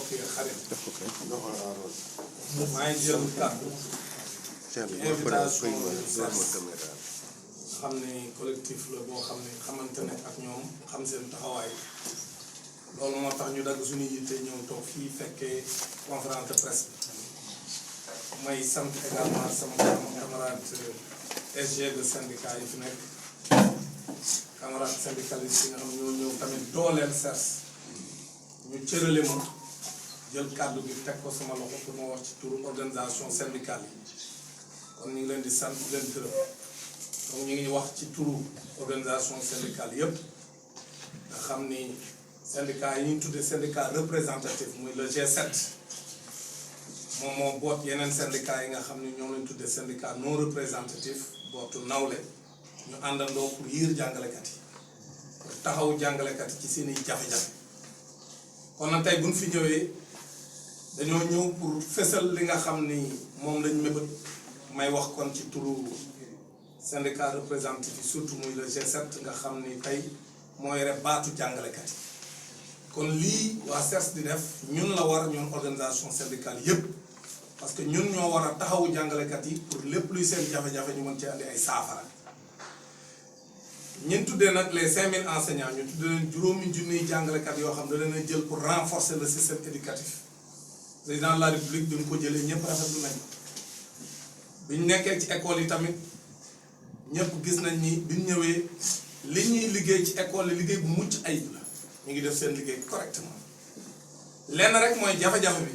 mbokk yi xarit maa ngi jël kàddu invitation xam ne collectif la boo xam ne xamante ne ak ñoom xam seen taxawaay loolu moo tax ñu dagg suñu yitte ñëw toog fii fekkee conférence de presse may sant également sama camarade SG de syndicat yi fi nekk camarade syndicaliste yi nga xam ñoo ñëw tamit dooleel CERS ñu cërale ma jël kàddu gi teg ko sama loxo pour ma wax ci turu organisation syndicale yi kon ñu ngi leen di sant di leen gërëm donc ñu ngi wax ci turu organisation syndicale yëpp nga xam ni syndicat yi ñu tuddee syndicat représentatif muy le G7 moom moo boot yeneen syndicat yi nga xam ni ñoom lañ tuddee syndicat non représentatif bootu nawle ñu àndandoo pour yiir jàngalekat yi pour taxaw jàngalekat yi ci seeni jafe-jafe kon nag tey buñ fi ñëwee dañoo ñëw pour fësal li nga xam ni moom lañ mébét may wax kon ci turu syndicat représentatif yi surtout muy le G7 nga xam ni tey moo yore baatu jàngalekat yi kon lii waa CERS di def ñun la war ñun organisation syndicale yépp parce que ñun ñoo war a taxawu jàngalekat yi pour lépp luy seen jafe-jafe ñu mën ci andi ay saafara ñun tuddee nag les 5000 enseignants ñu tuddee leen juróomi junniy jàngalekat yoo xam ne da leen a jël pour renforcer le système éducatif président de la république bi mu ko jëlee ñëpp rafetlu nañ bi ñu nekkee ci école yi tamit ñëpp gis nañ ni bi ñu ñëwee li ñuy liggéey ci école yi liggéey bu mucc ayib la ñu ngi def seen liggéey correctement lenn rek mooy jafe-jafe bi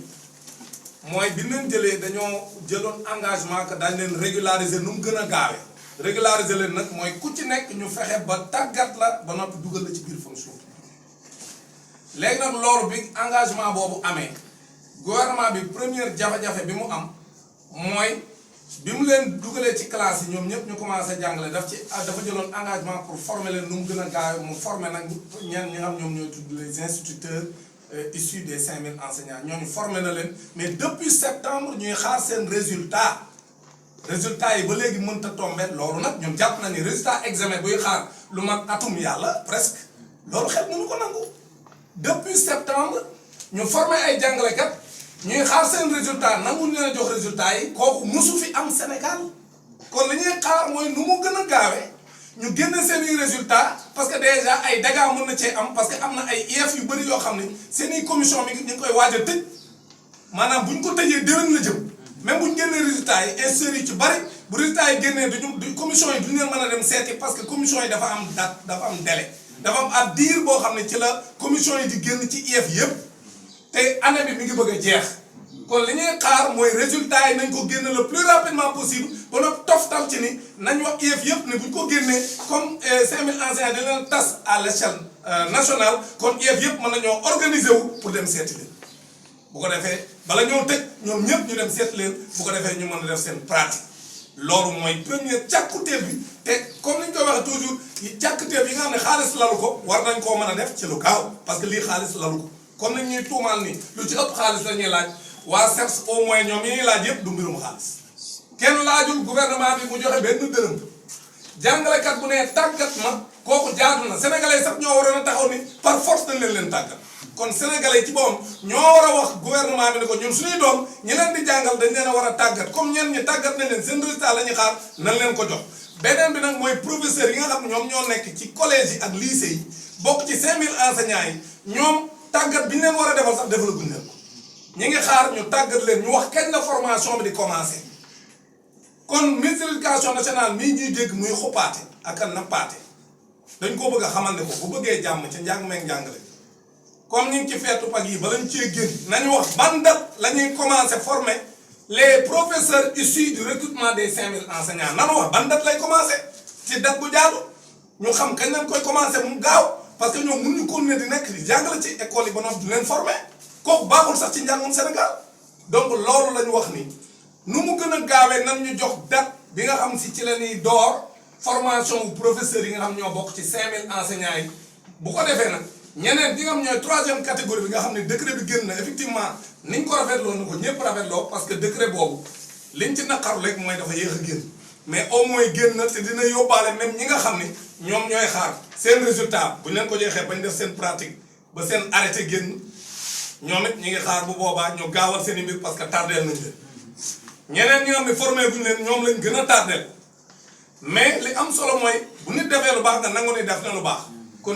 mooy bi leen jëlee dañoo jëloon engagement que daañu leen régulariser nu mu gën a gaawee régulariser leen nag mooy ku ci nekk ñu fexe ba tàggat la ba noppi dugal la ci biir fonction léegi nag loolu bi engagement boobu amee gouvernement bi première jafe-jafe bi mu am mooy bi mu leen dugalee ci classe yi ñoom ñëpp ñu commencé jàngale dafa jëloon engagement pour former leen nu mu gën a gaawee mu former nag ñenn ñi nga xam ñoom ñooy tudd les instituteurs issus des 5000 enseignants ñooñu formé na leen mais depuis septembre ñuy xaar seen résultat yi ba léegi mënta tombé loolu nag ñun jàpp na ni résultat examen buy xaar lu mat atum yàlla presque loolu xel mënu ko nangu depuis septembre ñu formé ay jàngalekat ñuy xaar seen résultat nanguñ leen a jox résultat yi kooku musu fi am Sénégal kon li ñuy xaar mooy nu mu gën a gaawee ñu génne seen i résultat parce que déjà ay dégâts mën na cee am parce que am na ay IEF yu bëri yoo xam ne seen i commission mi ñu ngi koy waaj a tëj maanaam bu ñu ko tëjee déwén la jëm même bu ñu génnee résultats yi instituts yi ci bëri bu résultats yi génnee du commission yi duñu leen mën a dem seeti parce que commission yi dafa am date dafa am délai dafa am ab diir boo xam ne ci la commission yi di génn ci IEF yëpp te année bi mi ngi bëgg a jeex kon li ñuy xaar mooy résultats yi nañ ko génne le plus rapidement possible ba noppi toftal ci ni nañ wax IEF yëpp ne bu ñu ko génnee comme 5000 enseignants dañ leen tas à l'échelle nationale kon IEF yëpp mën nañoo organiser wu pour dem seeti leen bu ko defee bala ñoo tëj ñoom ñëpp ñu dem seeti leen bu ko defee ñu mën a def seen pratique loolu mooy première càkkutéef bi te comme ni ñu koy waxee toujours càkkutéef yi nga xam ne xaalis lalu ko war nañ koo mën a def ci lu gaaw parce que lii xaalis lalu ko comme nañ ñuy tuumaal ni lu ci ëpp xaalis la ñuy laaj waa CERS au moins ñoom yi ñuy laaj yëpp du mbirum xaalis kenn laajul gouvernement bi mu joxe benn dërëm jàngalekat bu ne tàggat ma kooku jaadu na sénégalais sax ñoo waroon a taxaw ni par force dañ leen tàggat kon sénégalais ci boppam ñoo war a wax gouvernement bi ne ko ñun suñuy doom ñi leen di jàngal dañ leen a war a tàggat comme ñenn ñi tàggat nañ leen seen résultat la ñuy xaar nañ leen ko jox beneen bi nag mooy professeur yi nga xam ne ñoom ñoo nekk ci collège yi ak lycée yi bokk ci 5000 enseignants yi ñoom tàggat bi ñu leen war a defal sax defalaguñ leen ko ñi ngi xaar ñu tàggat leen ñu wax kañ la formation bi di commencé kon ministre de l'éducation nationale mii ñuy dégg muy xuppaate ak a nappaate dañ ko bëgg a xamal ne ko bu bëggee jàmm ca njàng meeg njàngale comme ñu ngi ci feetu pag yi ba lañ cee génn nañu wax ban date la ñuy commencé former les professeurs issus du recrutement des 5000 enseignants nanu wax ban date lay commencé ci date bu jaadu ñu xam kañ lañ koy commencé mu gaaw parce que ñoom mënuñu continuer di nekk di jàngale ci école yi ba noppi du leen former kooku baaxul sax ci njàngum Sénégal donc loolu la ñu wax ni nu mu gën a gaawee nan ñu jox date bi nga xam si ci la ñuy door formation bu professeurs yi nga xam ñoo bokk ci 5000 enseignants yi bu ko defee nag ñeneen bi nga xam ñooy troisième catégorie bi nga xam ne décret bi génn na effectivement niñ ko rafetloo na ko ñëpp rafetloo parce que décret boobu liñ ci naqaru rek mooy dafa yéex a génn mais au moins génn na te dina yóbbaale même ñi nga xam ne ñoom ñooy xaar seen résultat bu ñu leen ko joxee bañ def seen pratique ba seen arrêté génn ñoom it ñu ngi xaar bu boobaa ñu gaawal seen i mbir parce que tardeel nañ leen ñeneen ñi nga xam ne formé guñ leen ñoom lañ gën a tardeel mais li am solo mooy bu nit defee lu baax nga nangu ni def na lu baax kon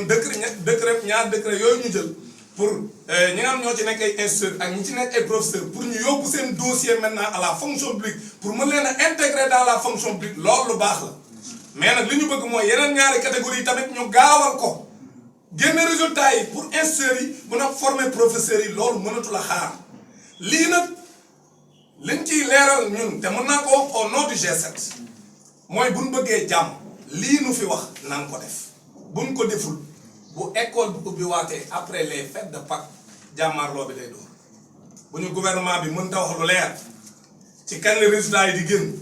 décret ñaar décret yooyu ñu jël pour ñi nga xam ñoo ci nekk ay instituteurs ak ñi ci nekk ay professeurs pour ñu yóbbu seen dossier maintenant à la fonction publique pour mën leen a intégrer dans la fonction publique loolu lu baax la mais nag li ñu bëgg mooy yeneen ñaari catégorie yi tamit ñu gaawal ko génne résultats yi pour instituteurs yi mën a former professeurs yi loolu mënatu la xaar lii nag liñ ciy leeral ñun te mën naa ko wax au nom du G7 mooy buñ bëggee jàmm lii nu fi wax naan ko def buñ ko deful bu école bu ubbi waatee après les fêtes de Pâques jàmmaarloo bi day doon bu ñu gouvernement bi mën ta wax lu leer ci kañ la résultats yi di génn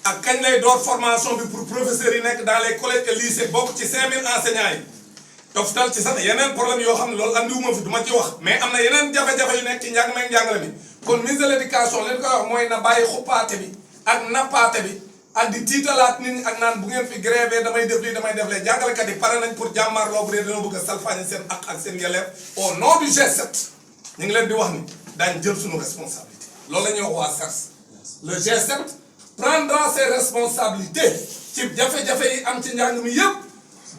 ak kañ lay door formation bi pour professeurs yi nekk dans les collèges et lycées bokk ci 5000 enseignants yi toftal ci sax yeneen problème yoo xam ne loolu andiwuma fi du ma ci wax mais am na yeneen jafe-jafe yu nekk ci njàng meeg njàngale mi kon ministre de l'éducation leen koy wax mooy na bàyyi xuppaate bi ak nappaate bi ak di tiitalaat nit ñi ak naan bu ngeen fi grévé damay def lii damay def lee jàngalekat yi pare nañ pour jàmmaarloo bu dee dañoo bëgg a salfaañe seen ak seen yelleef au nom du G7 ñu ngi leen di wax ni daañ jël suñu responsabilité loolu la ñuy wax waa SARS le G7 prendra ses responsabilités ci jafe-jafe yi am ci njàng mi yëpp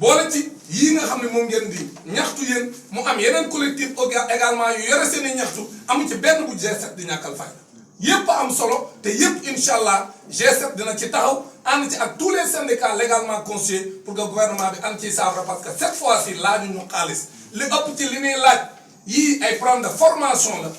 boole ci yii nga xam ne moom ngeen di ñaxtu yéen mu am yeneen collectif également yu yore seen i ñaxtu amu ci benn bu G7 di ñàkkal fayda yëpp am solo te yëpp incha allah G7 dina ci taxaw ànd ci ak tous les syndicats légalement constitués pour que gouvernement bi ànd ci saafara parce que cette fois-ci laaju ñu xaalis li ëpp ci li ñuy laaj yii ay problème de formation la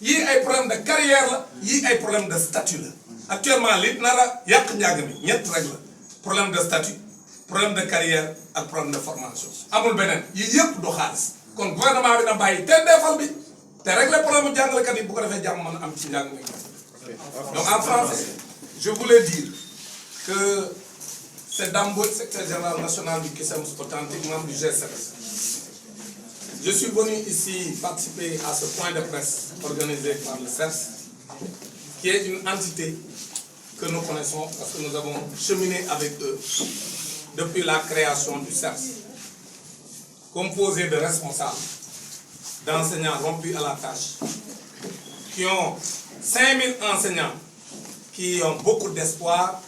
yii ay problème de carrière la yii ay problème de statut la actuellement li nar a yàq njàng mi ñett rek la problème de statut problème de carrière ak problème de formation amul beneen yii yëpp du xaalis kon gouvernement bi na bàyyi tendeefal bi te régler problème mu jàngalekat yi bu ko defee jàmm mën a am ci njàng mi. Donc en français, je voulais dire que c'est Dame Mbodj, secrétaire général national du CUSEMS authentique, membre du G7. Je suis venu ici participer à ce point de presse organisé par le CERS, qui est une entité que nous connaissons parce que nous avons cheminé avec eux depuis la création du CERS, composé de responsables, d'enseignants rompus à la tâche, qui ont 5000 enseignants qui ont beaucoup d'espoir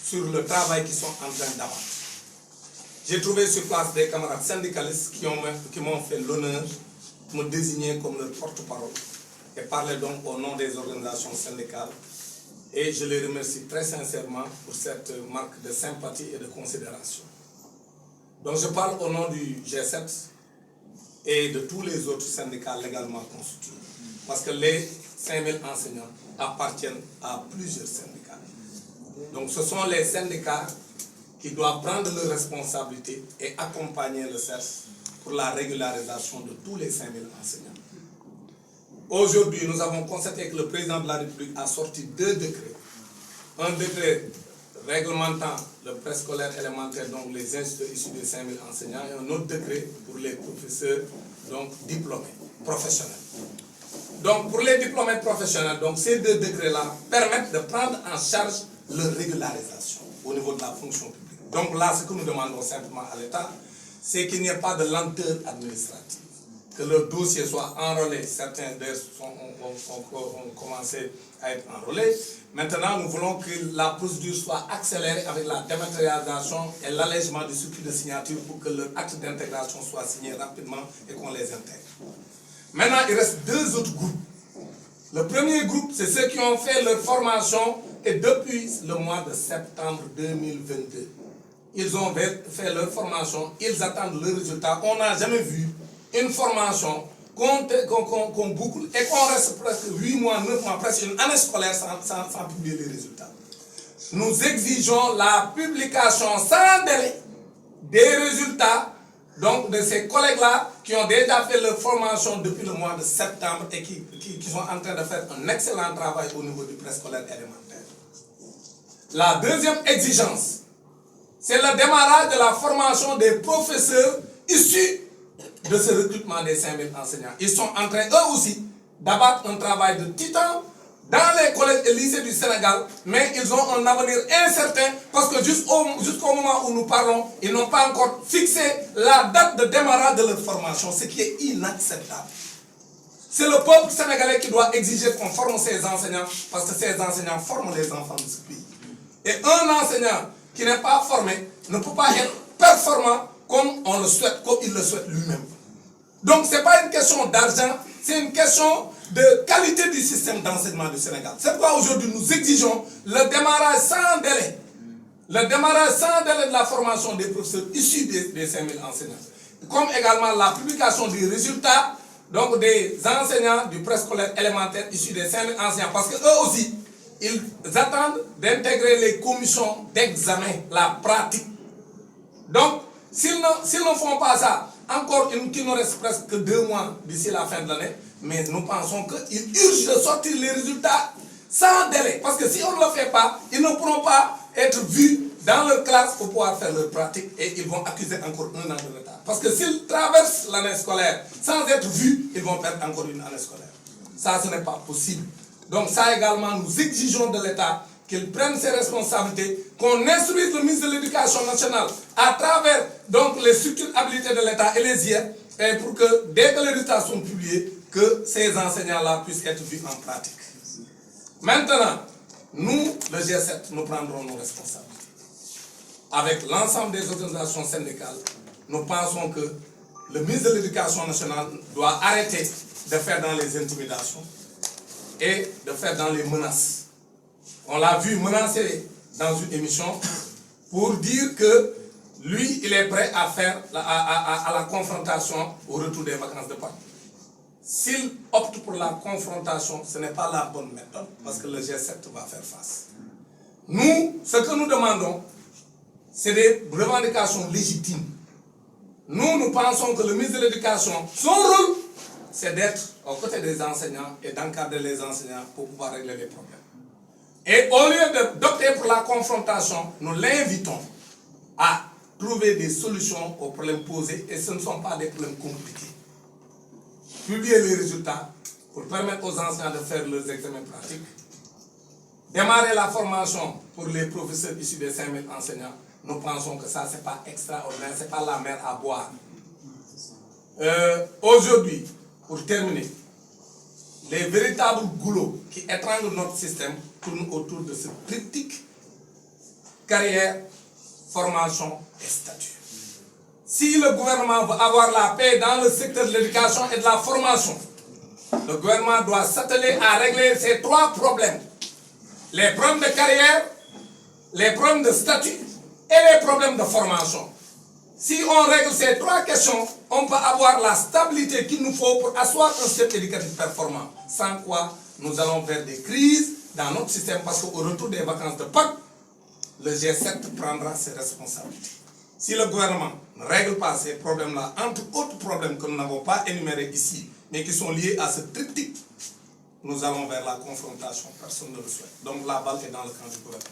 sur le travail qu'ils sont en train d'avoir. J'ai trouvé sur place des camarades syndicalistes qui m'ont fait l'honneur de me désigner comme leur porte-parole et parler donc au nom des organisations syndicales. Et je les remercie très sincèrement pour cette marque de sympathie et de considération. Donc je parle au nom du G7 et de tous les autres syndicats légalement constitués. Parce que les 5000 enseignants appartiennent à plusieurs syndicats. Donc ce sont les syndicats qui doivent prendre leurs responsabilités et accompagner le CERS pour la régularisation de tous les 5000 enseignants. Aujourd'hui, nous avons constaté que le président de la République a sorti 2 décrets. Un décret réglementant le préscolaire élémentaire, donc les instituts issus des 5000 enseignants, et un autre décret pour les professeurs, donc diplômés, professionnels. Donc pour les diplômés professionnels, donc ces 2 décrets-là permettent de prendre en charge leur régularisation au niveau de la fonction publique. Donc là, ce que nous demandons simplement à l'État, c'est qu'il n'y ait pas de lenteur administrative, que le dossier soit enrôlé. Certains ont commencé à être enrôlés. Maintenant, nous voulons que la procédure soit accélérée avec la dématérialisation et l'allègement du circuit de signature pour que leur acte d'intégration soit signé rapidement et qu'on les intègre. Maintenant, il reste 2 autres groupes. Le premier groupe, c'est ceux qui ont fait leur formation et depuis le mois de septembre 2022. Ils ont fait leur formation, ils attendent le résultat. On n'a jamais vu une formation qu'on boucle et qu'on reste presque 8 mois, 9 mois, presque une année scolaire sans publier les résultats. Nous exigeons la publication sans délai des résultats donc de ces collègues-là qui ont déjà fait leur formation depuis le mois de septembre et qui sont en train de faire un excellent travail au niveau du préscolaire élémentaire. La deuxième exigence, c'est le démarrage de la formation des professeurs issus de ce recrutement des 5000 enseignants. Ils sont en train, eux aussi, d'abattre un travail de titan dans les collèges et lycées du Sénégal, mais ils ont un avenir incertain parce que jusqu'au moment où nous parlons, ils n'ont pas encore fixé la date de démarrage de leur formation, ce qui est inacceptable. c'est le peuple sénégalais qui doit exiger qu'on forme ces enseignants, parce que ces enseignants forment les enfants de ce pays. Et un enseignant qui n'est pas formé ne peut pas être performant comme on le souhaite, comme il le souhaite lui-même. Donc ce n'est pas une question d'argent, c'est une question de qualité du système d'enseignement du Sénégal. C'est pourquoi aujourd'hui nous exigeons le démarrage sans délai. Le démarrage sans délai de la formation des professeurs issus des 5000 enseignants. Comme également la publication des résultats donc des enseignants du préscolaire élémentaire issus des 5000 enseignants. Parce qu'eux aussi, ils attendent d'intégrer les commissions d'examen, la pratique. Donc, s'ils ne font pas ça, encore qu'il nous reste presque 2 mois d'ici la fin de l'année, mais nous pensons qu'il urge de sortir les résultats sans délai. Parce que si on ne le fait pas, ils ne pourront pas être vus dans leur classe pour pouvoir faire leur pratique et ils vont accuser encore 1 an de retard. Parce que s'ils traversent l'année scolaire sans être vus, ils vont perdre encore une année scolaire. Ça, ce n'est pas possible. Donc ça également, nous exigeons de l'État qu'il prenne ses responsabilités, qu'on instruise le ministre de l'Éducation nationale à travers donc, les structures habilitées de l'État et les IEF, et pour que dès que les résultats sont publiés, que ces enseignants-là puissent être vus en pratique. Maintenant, nous, le G7, nous prendrons nos responsabilités. Avec l'ensemble des organisations syndicales, nous pensons que le ministre de l'Éducation nationale doit arrêter de faire dans les intimidations et de faire dans les menaces. On l'a vu menacer dans une émission pour dire que lui, il est prêt à faire à la confrontation au retour des vacances de Pâques. S'il opte pour la confrontation, ce n'est pas la bonne méthode parce que le G7 va faire face. Nous, ce que nous demandons, c'est des revendications légitimes. Nous pensons que le ministre de l'Éducation, son rôle, c'est d'être aux côtés des enseignants et d'encadrer les enseignants pour pouvoir régler les problèmes. Et au lieu d'opter pour la confrontation, nous l'invitons à trouver des solutions aux problèmes posés et ce ne sont pas des problèmes compliqués. Publier les résultats pour permettre aux enseignants de faire leurs examens pratiques. Démarrer la formation pour les professeurs issus des 5000 enseignants. Nous pensons que ça, ce n'est pas extraordinaire, ce n'est pas la mer à boire. Aujourd'hui, pour terminer, les véritables goulots qui étranglent notre système tournent autour de ce triptyque carrière, formation et statut. Si le gouvernement veut avoir la paix dans le secteur de l'éducation et de la formation, le gouvernement doit s'atteler à régler ces 3 problèmes. Les problèmes de carrière, les problèmes de statut et les problèmes de formation. Si on règle ces 3 questions, on peut avoir la stabilité qu'il nous faut pour asseoir un système éducatif performant. Sans quoi, nous allons vers des crises dans notre système parce qu'au retour des vacances de Pâques, le G7 prendra ses responsabilités. Si le gouvernement ne règle pas ces problèmes-là, entre autres problèmes que nous n'avons pas énumérés ici, mais qui sont liés à ce triptyque, nous allons vers la confrontation. Personne ne le souhaite. Donc la balle est dans le camp du gouvernement.